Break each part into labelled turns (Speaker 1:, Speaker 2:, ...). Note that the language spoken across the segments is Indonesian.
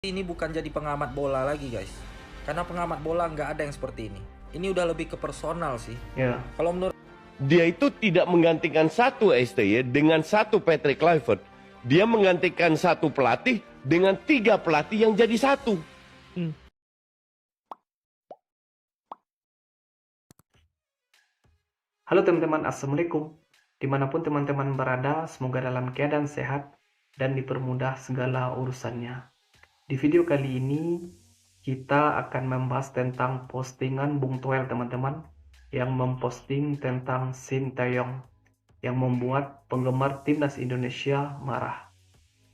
Speaker 1: Ini bukan jadi pengamat bola lagi guys, karena pengamat bola nggak ada yang seperti ini. Ini udah lebih ke personal sih.
Speaker 2: Ya.
Speaker 1: Kalau menurut
Speaker 3: Dia itu tidak menggantikan satu STY dengan satu Patrick Kluivert. Dia menggantikan satu pelatih dengan 3 pelatih yang jadi satu.
Speaker 2: Halo teman-teman, Assalamualaikum. Dimanapun teman-teman berada, semoga dalam keadaan sehat dan dipermudah segala urusannya. Di video kali ini, kita akan membahas tentang postingan Bung Toel teman-teman, yang memposting tentang Sintayong, yang membuat penggemar timnas Indonesia marah.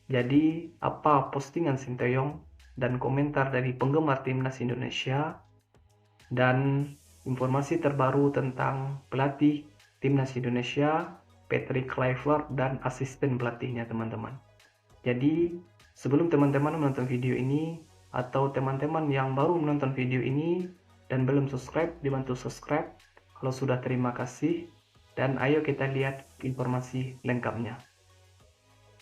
Speaker 2: Jadi, apa postingan Sintayong dan komentar dari penggemar timnas Indonesia, dan informasi terbaru tentang pelatih timnas Indonesia, Patrick Kluivert, dan asisten pelatihnya teman-teman. Jadi, sebelum teman-teman menonton video ini, atau teman-teman yang baru menonton video ini dan belum subscribe, dibantu subscribe. Kalau sudah, terima kasih. Dan ayo kita lihat informasi lengkapnya.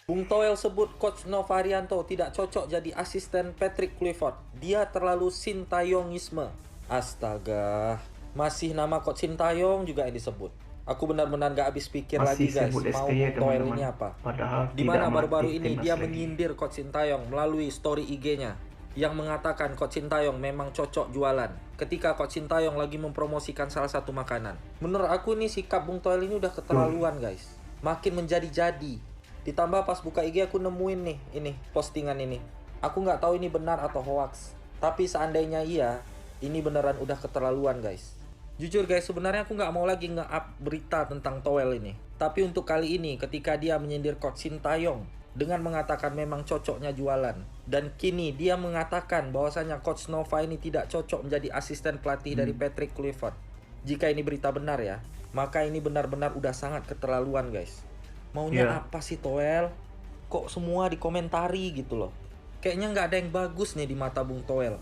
Speaker 1: Bung Toel sebut Coach Novarianto tidak cocok jadi asisten Patrick Kluivert. Dia terlalu Sintayongisme. Astaga, masih nama Coach Sintayong juga yang disebut. Aku benar-benar gak habis pikir
Speaker 2: Masih
Speaker 1: lagi guys,
Speaker 2: sebut
Speaker 1: mau
Speaker 2: STY,
Speaker 1: Bung Toel
Speaker 2: teman-teman.
Speaker 1: ini apa.
Speaker 2: Padahal
Speaker 1: Dimana
Speaker 2: tidak
Speaker 1: baru-baru
Speaker 2: mati
Speaker 1: ini
Speaker 2: timnas
Speaker 1: dia
Speaker 2: lagi.
Speaker 1: menyindir Coach Sintayong melalui story IG-nya yang mengatakan Coach Sintayong memang cocok jualan ketika Coach Sintayong lagi mempromosikan salah satu makanan. Menurut aku ini sikap Bung Toel ini udah keterlaluan guys, makin menjadi-jadi. Ditambah pas buka IG aku nemuin nih ini postingan ini. Aku nggak tahu ini benar atau hoax, tapi seandainya iya, ini beneran udah keterlaluan guys. Jujur guys, sebenarnya aku nggak mau lagi nge-up berita tentang Toel ini. Tapi untuk kali ini, ketika dia menyindir Coach Sintayong dengan mengatakan memang cocoknya jualan, dan kini dia mengatakan bahwasanya Coach Nova ini tidak cocok menjadi asisten pelatih dari Patrick Kluivert. Jika ini berita benar ya, maka ini benar-benar udah sangat keterlaluan guys. Maunya apa sih Toel? Kok semua dikomentari gitu loh. Kayaknya nggak ada yang bagus nih di mata Bung Toel.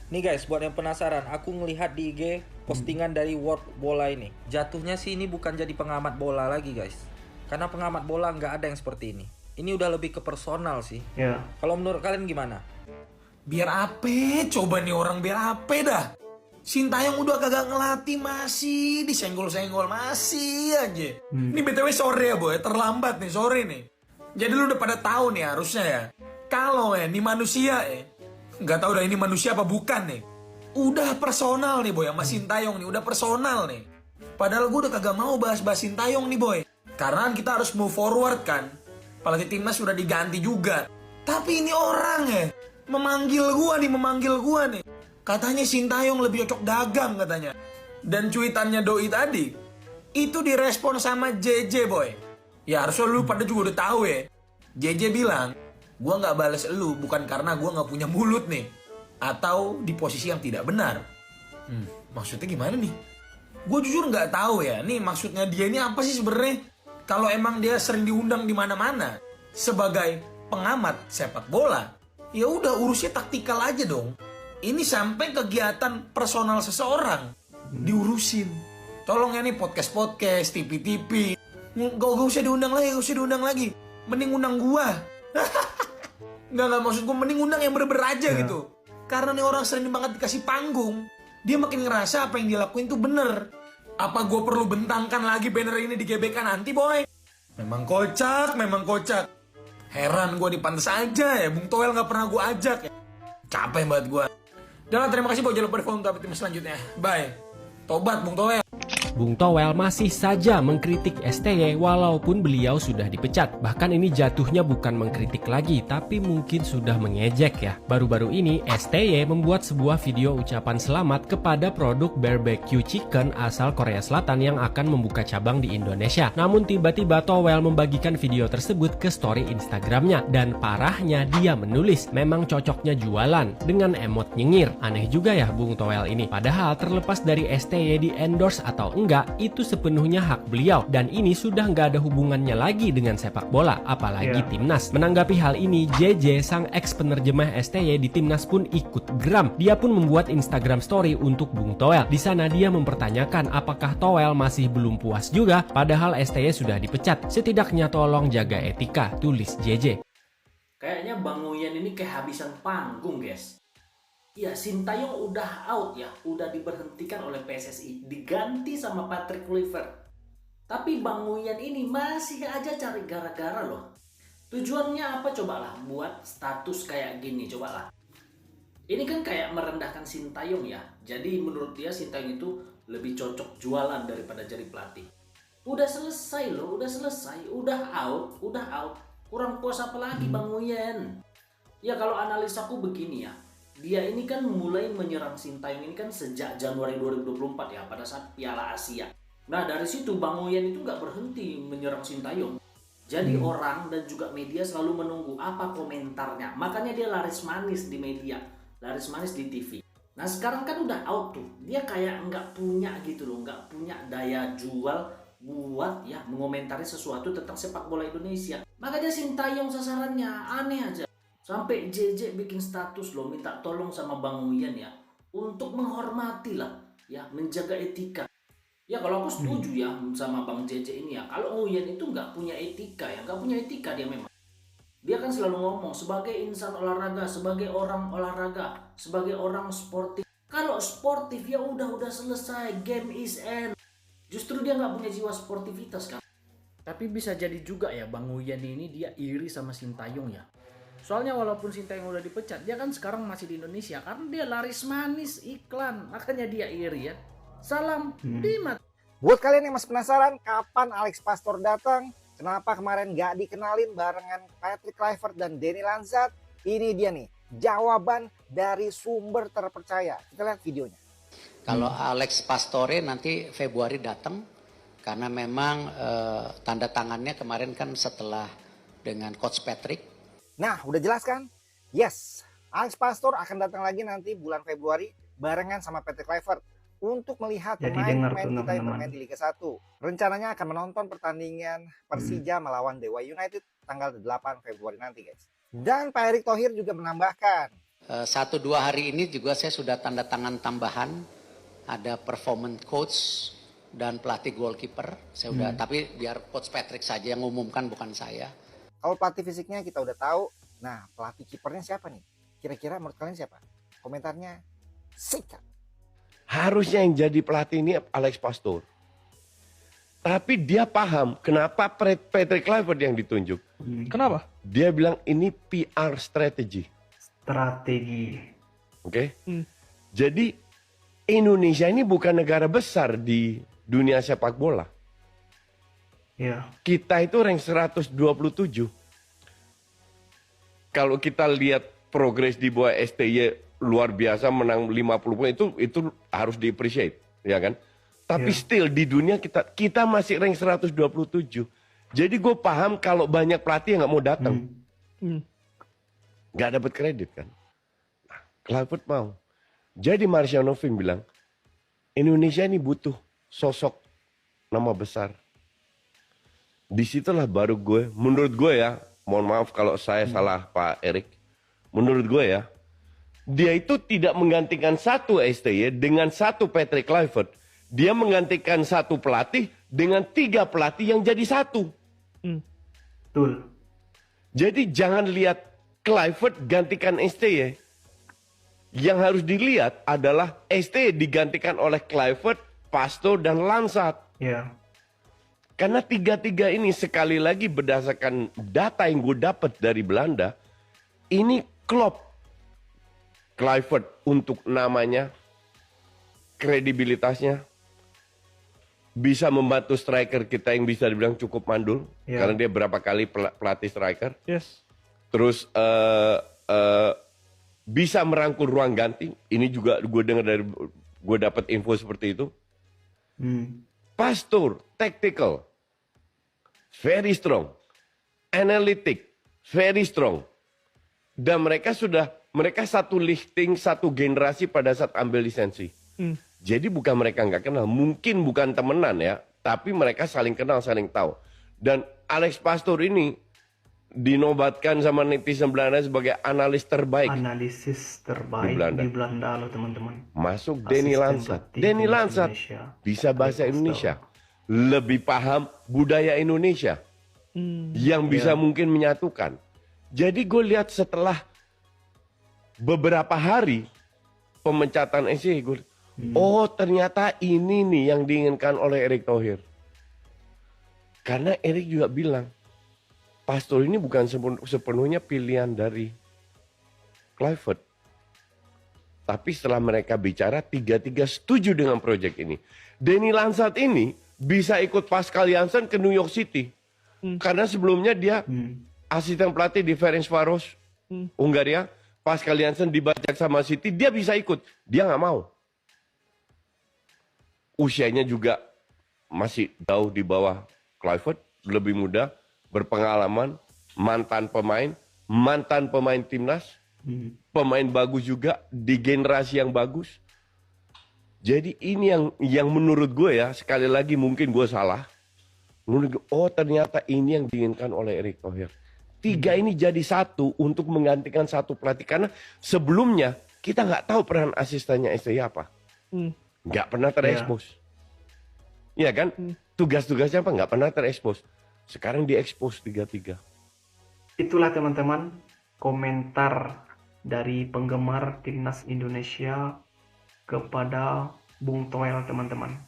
Speaker 1: Nih guys, buat yang penasaran, aku ngelihat di IG postingan dari World Bola ini. Jatuhnya sih ini bukan jadi pengamat bola lagi guys, karena pengamat bola nggak ada yang seperti ini. Ini udah lebih ke personal sih.
Speaker 2: Ya.
Speaker 1: Kalau menurut kalian gimana?
Speaker 4: Biar apa? Coba nih orang biar apa dah? Sintayong udah kagak ngelatih masih disenggol-senggol masih aja. Ini BTW sore ya boy, terlambat nih sore nih. Jadi lu udah pada tahu nih harusnya ya. Kalau ini manusia nggak tahu dah ini manusia apa bukan nih. Udah personal nih boy sama Sintayong nih, udah personal nih. Padahal gue udah kagak mau bahas-bahas Sintayong nih boy. Karena kita harus move forward kan. Pelatih timnas sudah diganti juga. Tapi ini orang memanggil gua nih. Katanya Sintayong lebih cocok dagang katanya. Dan cuitannya Doi tadi itu direspon sama JJ boy. Ya harusnya lu pada juga udah tahu ya. JJ bilang, gua nggak bales lu bukan karena gua nggak punya mulut nih, atau di posisi yang tidak benar. Maksudnya gimana nih? Gue jujur nggak tahu ya. Nih maksudnya dia ini apa sih sebenarnya? Kalau emang dia sering diundang di mana-mana sebagai pengamat sepak bola, ya udah urusnya taktikal aja dong. Ini sampai kegiatan personal seseorang diurusin. Tolong ya nih podcast-podcast, TV-TV, gak usah diundang lagi, Mending undang gua. Nggak maksud gue mending undang yang bener-bener aja gitu. Karena nih orang sering banget dikasih panggung, dia makin ngerasa apa yang dia lakuin tuh bener. Apa gue perlu bentangkan lagi banner ini di GBK nanti boy? Memang kocak. Heran gue dipantes aja ya Bung Toel gak pernah gue ajak ya. Capek banget gue. Dan terima kasih buat jangan lupa di follow untuk update selanjutnya. Bye. Tobat Bung Toel.
Speaker 5: Bung Toel masih saja mengkritik STY walaupun beliau sudah dipecat. Bahkan ini jatuhnya bukan mengkritik lagi, tapi mungkin sudah mengejek ya. Baru-baru ini STY membuat sebuah video ucapan selamat kepada produk barbecue chicken asal Korea Selatan yang akan membuka cabang di Indonesia. Namun tiba-tiba Toel membagikan video tersebut ke story Instagramnya. Dan parahnya dia menulis, memang cocoknya jualan dengan emot nyengir. Aneh juga ya Bung Toel ini. Padahal terlepas dari STY di endorse atau enggak, itu sepenuhnya hak beliau dan ini sudah nggak ada hubungannya lagi dengan sepak bola, apalagi timnas. Menanggapi hal ini, JJ sang ex penerjemah STY di timnas pun ikut geram. Dia pun membuat Instagram story untuk Bung Toel. Di sana dia mempertanyakan apakah Toel masih belum puas juga, padahal STY sudah dipecat. Setidaknya tolong jaga etika, tulis JJ.
Speaker 6: Kayaknya Bang Nguyen ini kehabisan panggung, guys. Ya, Sintayong udah out ya, udah diberhentikan oleh PSSI, diganti sama Patrick Kluivert. Tapi Bang Nguyen ini masih aja cari gara-gara loh. Tujuannya apa cobalah? Buat status kayak gini, cobalah. Ini kan kayak merendahkan Sintayong ya. Jadi menurut dia Sintayong itu lebih cocok jualan daripada jadi pelatih. Udah selesai loh, udah selesai, udah out. Kurang puas apa lagi Bang Nguyen? Ya kalau analis aku begini ya. Dia ini kan mulai menyerang Sintayong ini kan sejak Januari 2024 ya, pada saat Piala Asia. Nah dari situ Bang Nguyen itu nggak berhenti menyerang Sintayong. Jadi orang dan juga media selalu menunggu apa komentarnya. Makanya dia laris manis di media, laris manis di TV. Nah sekarang kan udah out tuh. Dia kayak nggak punya gitu loh, nggak punya daya jual buat ya mengomentari sesuatu tentang sepak bola Indonesia. Makanya Sintayong sasarannya aneh aja. Sampai JJ bikin status loh minta tolong sama Bang Nguyen ya untuk menghormati lah ya, menjaga etika. Ya kalau aku setuju ya sama Bang JJ ini ya. Kalau Nguyen itu nggak punya etika ya, nggak punya etika dia memang. Dia kan selalu ngomong sebagai insan olahraga, sebagai orang olahraga, sebagai orang sportif. Kalau sportif ya udah selesai, game is end. Justru dia nggak punya jiwa sportivitas kan. Tapi bisa jadi juga ya Bang Nguyen ini dia iri sama Sintayong ya. Soalnya walaupun Sintayong udah dipecat, dia kan sekarang masih di Indonesia karena dia laris manis iklan, makanya dia iri ya. Salam Dimat.
Speaker 7: Buat kalian yang masih penasaran kapan Alex Pastor datang, kenapa kemarin gak dikenalin barengan Patrick Kluivert dan Danny Lanzat, ini dia nih jawaban dari sumber terpercaya. Kita lihat videonya.
Speaker 8: Kalau Alex Pastore nanti Februari datang, karena memang tanda tangannya kemarin kan setelah dengan Coach Patrick.
Speaker 7: Nah, udah jelas kan? Yes, Alex Pastor akan datang lagi nanti bulan Februari barengan sama Patrick Kluivert untuk melihat pemain-pemain kita yang bermain di Liga 1. Rencananya akan menonton pertandingan Persija melawan Dewa United tanggal 8 Februari nanti, guys. Dan Pak Erick Thohir juga menambahkan,
Speaker 8: 1-2 hari ini juga saya sudah tanda tangan tambahan, ada performance coach dan pelatih goalkeeper. Saya udah, tapi biar Coach Patrick saja yang umumkan, bukan saya.
Speaker 7: Kalau pelatih fisiknya kita udah tahu, nah pelatih kipernya siapa nih? Kira-kira menurut kalian siapa? Komentarnya sikat.
Speaker 3: Harusnya yang jadi pelatih ini Alex Pastor. Tapi dia paham kenapa Patrick Kluivert yang ditunjuk.
Speaker 2: Kenapa?
Speaker 3: Dia bilang ini PR strategi. Oke? Jadi Indonesia ini bukan negara besar di dunia sepak bola.
Speaker 2: Ya.
Speaker 3: Kita itu rank 127. Kalau kita lihat progres di bawah STY luar biasa, menang 50 poin, itu harus di-appreciate, ya kan? Tapi still di dunia kita masih rank 127. Jadi gue paham kalau banyak pelatih yang nggak mau datang. Nggak dapat kredit kan. Nah, Kluivert mau. Jadi Marciano Novim bilang, Indonesia ini butuh sosok nama besar. Disitulah baru gue, menurut gue ya, mohon maaf kalau saya salah Pak Erik, menurut gue ya, dia itu tidak menggantikan satu STY dengan satu Patrick Kluivert. Dia menggantikan satu pelatih dengan 3 pelatih yang jadi satu.
Speaker 2: Betul.
Speaker 3: Jadi jangan lihat Kluivert gantikan STY. Yang harus dilihat adalah STY digantikan oleh Kluivert, Pastor, dan Lanzat.
Speaker 2: Ya.
Speaker 3: Karena 3-3 ini sekali lagi berdasarkan data yang gue dapat dari Belanda, ini Klopp, Kluivert untuk namanya, kredibilitasnya, bisa membantu striker kita yang bisa dibilang cukup mandul, karena dia berapa kali pelatih striker.
Speaker 2: Yes.
Speaker 3: Terus bisa merangkul ruang ganti, ini juga gue dengar dari, gue dapat info seperti itu. Pastor, tactical, very strong. Analytic, very strong. Dan mereka satu lifting, satu generasi pada saat ambil lisensi. Jadi bukan mereka nggak kenal, mungkin bukan temenan ya, tapi mereka saling kenal, saling tahu. Dan Alex Pastor ini dinobatkan sama netizen Belanda sebagai analisis terbaik
Speaker 2: di Belanda loh teman-teman.
Speaker 3: Masuk Danny Lanzat. Danny Lanzat bisa bahasa Indonesia, lebih paham budaya Indonesia, yang bisa mungkin menyatukan. Jadi gue lihat setelah beberapa hari pemecatan SCY, gue oh ternyata ini nih yang diinginkan oleh Erick Thohir. Karena Erick juga bilang, Pastor ini bukan sepenuhnya pilihan dari Kluivert. Tapi setelah mereka bicara, tiga-tiga setuju dengan proyek ini. Denny Lansat ini bisa ikut Pascal Jansen ke New York City. Karena sebelumnya dia asisten pelatih di Ferencváros, Hungaria. Pascal Jansen dibajak sama City, dia bisa ikut. Dia nggak mau. Usianya juga masih jauh di bawah Kluivert, lebih muda, berpengalaman, mantan pemain timnas, pemain bagus juga di generasi yang bagus. Jadi ini yang menurut gue ya, sekali lagi mungkin gue salah. Menurut gue, oh ternyata ini yang diinginkan oleh Erick Thohir. Tiga ini jadi satu untuk menggantikan satu pelatih. Karena sebelumnya kita nggak tahu peran asistennya SCY apa. Nggak pernah terekspos. Iya kan? Tugas-tugasnya apa? Nggak pernah terekspos. Sekarang diekspos tiga-tiga.
Speaker 2: Itulah teman-teman komentar dari penggemar timnas Indonesia kepada Bung Toel teman-teman.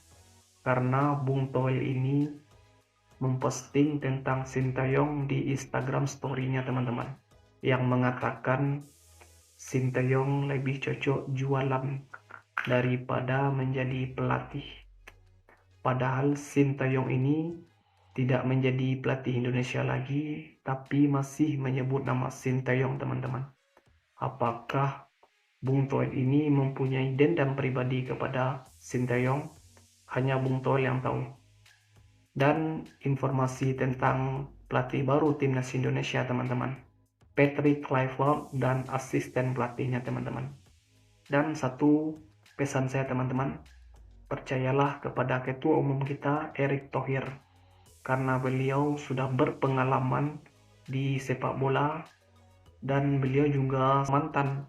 Speaker 2: Karena Bung Toel ini memposting tentang Sintayong di Instagram story-nya teman-teman. Yang mengatakan Sintayong lebih cocok jualan daripada menjadi pelatih. Padahal Sintayong ini tidak menjadi pelatih Indonesia lagi, tapi masih menyebut nama Sintayong teman-teman. Apakah Bung Toel ini mempunyai dendam pribadi kepada Sintayong? Hanya Bung Toel yang tahu. Dan informasi tentang pelatih baru timnas Indonesia teman-teman, Patrick Kluivert dan asisten pelatihnya teman-teman. Dan satu pesan saya teman-teman, percayalah kepada ketua umum kita Erick Thohir, karena beliau sudah berpengalaman di sepak bola dan beliau juga mantan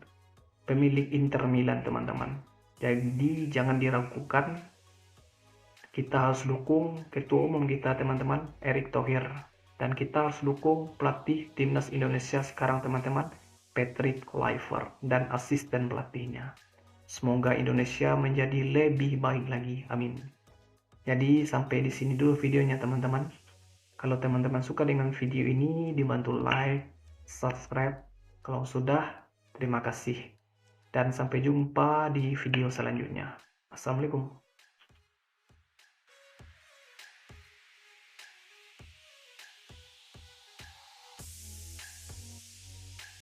Speaker 2: pemilik Inter Milan teman-teman. Jadi jangan diragukan, kita harus dukung ketua umum kita teman-teman Erick Thohir, dan kita harus dukung pelatih timnas Indonesia sekarang teman-teman Patrick Kluivert dan asisten pelatihnya. Semoga Indonesia menjadi lebih baik lagi. Amin. Jadi sampai di sini dulu videonya teman-teman. Kalau teman-teman suka dengan video ini, dibantu like, subscribe. Kalau sudah, terima kasih. Dan sampai jumpa di video selanjutnya. Assalamualaikum.